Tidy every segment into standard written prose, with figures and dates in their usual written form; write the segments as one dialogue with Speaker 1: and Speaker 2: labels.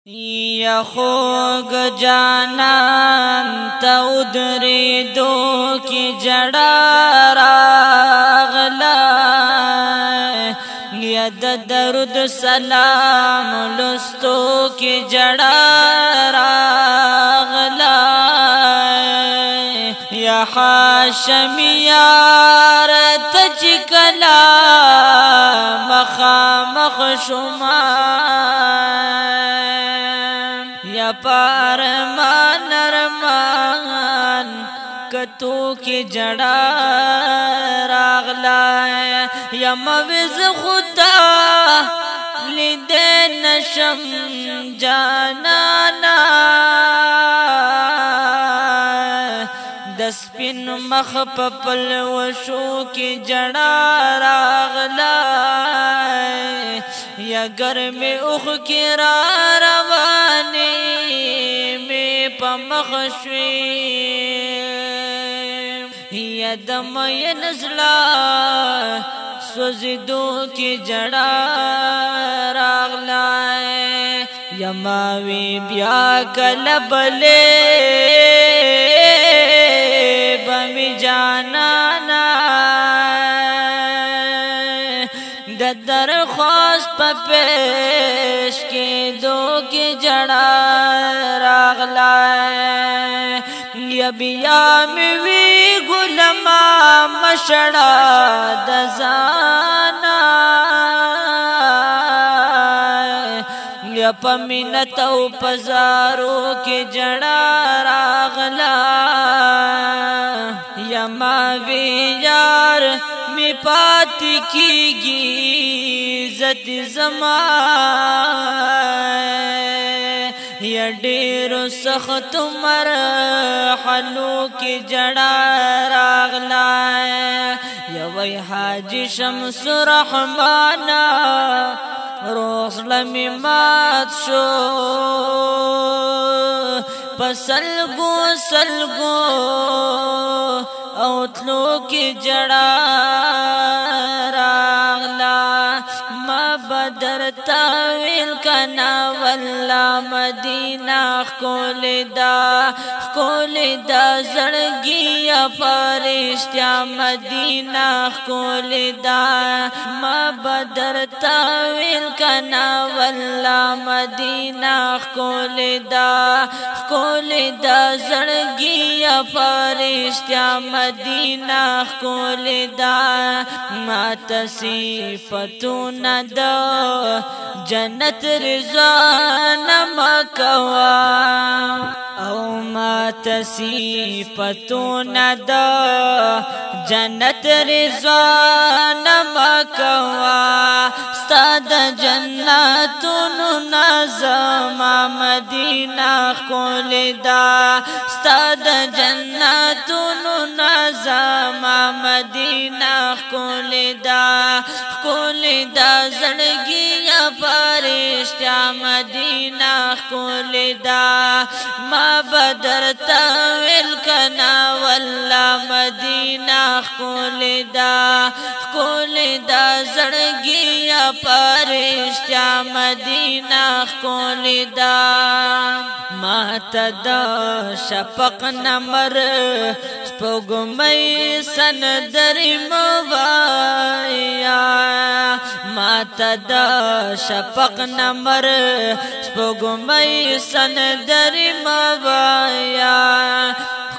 Speaker 1: یا خوگ جانان تا ادریدو کی جڑا راغلا یا درود سلام لستو کی جڑا راغلا یا حاشمیار تجکلا مخامخ یا پارمان ارمان کتو کی جڑا راغلا یا موز خدا لیدے نشم جانانا دسپین مخ پپل وشو کی جڑا راغلا یا گرم اخ کی را روانی میں پمخشوی یا دم یا نزلا سوزدو کی جڑا راغلا یا ماوی بیا کلبلے بمی جانانا درخواست پا پیش کی دو کی جڑا راغلا یا بیا موی گلما مشڑا دزانا یا پمینت و پزارو کی جڑا راغلا یا ماوی یار می پاتی کیگی عزت زمان یا ډیر سخت مرحلو کی جڑا راغلا یا وی حاجی شمس رحمانا روح لمی مات شو پسلگو سلگو اوتلو کی جڑا راغلا ما بدر تاویل کنا واللہ مدینہ کول دا زڑگی پرشتیا مدینہ کول دا ما بدر تاویل کنا واللہ مدینہ کول دا زڑگی پرشتیا مدینہ کول دا ما تصیفتون دا جنت رضوان مکوا او ما تصیفتون دا جنت رضوان مکوا ستاد جنتون نظم مدینہ کول دا ستاد جنتون نظم مدینہ کول دا زڑگی پرشتیا مدینہ کول دا ما بدر تاویل کنا واللہ مدینہ کول دا زڑگی پرشتیا مدینہ کول دا ما تدا شفق نمر سپوگمی سندری موایا ما تدا شفق نمر سپوگمی سندری موایا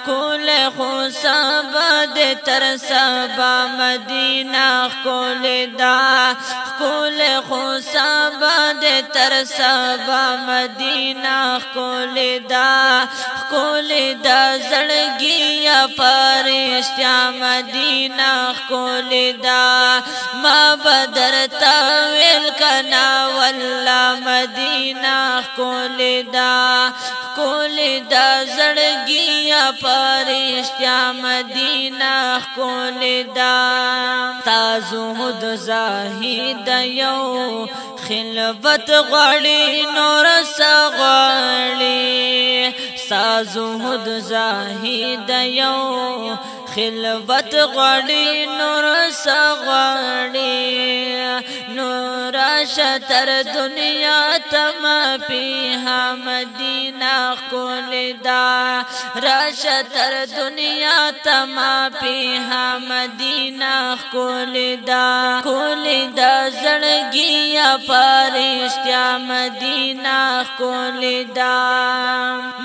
Speaker 1: کول خو سبا دے تر سبا مدینہ کول خو سبا دے تر سبا مدینہ کول دا زڑگی پرشتیا مدینہ کول دا ما بدر تاویل کنا واللہ مدینہ کول دا زڑگی پرشتیا مدینہ کول دا تا زہد زاہد یو خلوت غړي نور سغړي ستا زهد زاهد یو خلوت غړي نور سغړي نور شتر دنیا تما پیها مدینہ خکول دا راشا تر دنیا تما پیها مدینہ خکول دا زړګیا پرشتیا مدینہ خکول دا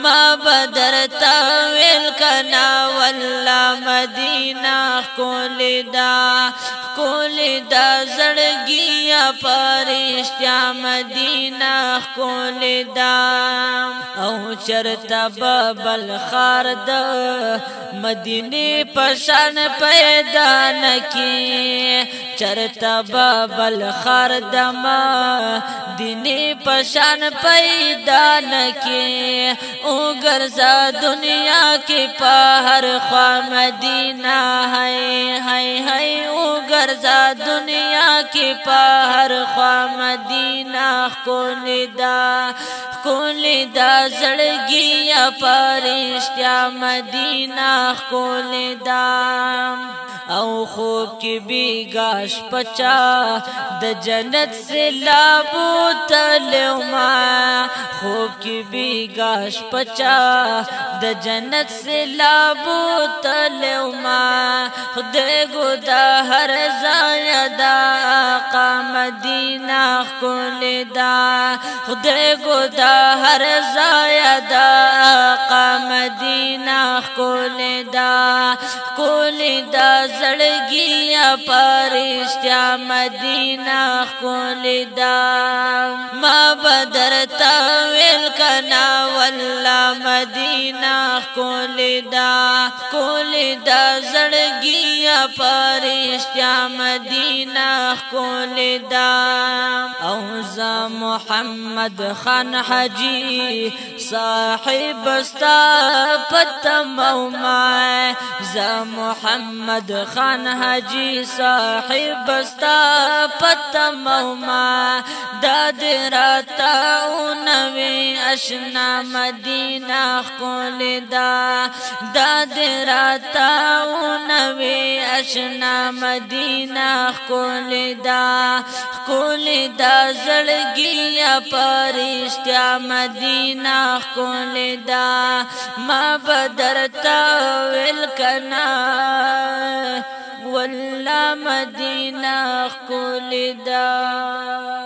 Speaker 1: ما بدر تاویل کنا والله مدینہ خکول دا زړګیا پرشتیا مدینہ خکول دا او چرتا ببل خار د مدینه پشان پیدا نکی چرتا ببل خار د مدینه پشان پیدا نکی او ګرځا دنیا کې په هر خوا مدینہ ہے او ګرځا دنیا کې په هر خوا مدینہ خکول دا زړګیا پرشتیا مدینہ خکول دا او خوب کی بیگاش پچا د جنت سے لابو تلو ما خوب کی بیگاش پچا د جنت سے لابو تلو ما خدای گو دا ہر زایدہ آقا مدینہ خکول دا خدای گو دا ہر زایدہ آقا مدینہ خکول دا زړګیا پرشتیا مدینہ خکول دا ما بدر تاویل کنا والله مدینہ خکول دا زړګیا پرشتیا مدینہ خکول دا او زا محمد خان حجی صاحب استا پتمو ما زا محمد خان حجی صاحب استا پتمو ما داد راتا اونوی اشنا مدینہ خکول دا داد راتا اونوی اشنا مدینہ خکول دا زړګیا پرشتیا مدینہ خکول دا ما بدر تاویل کنا والله مدینہ خکول دا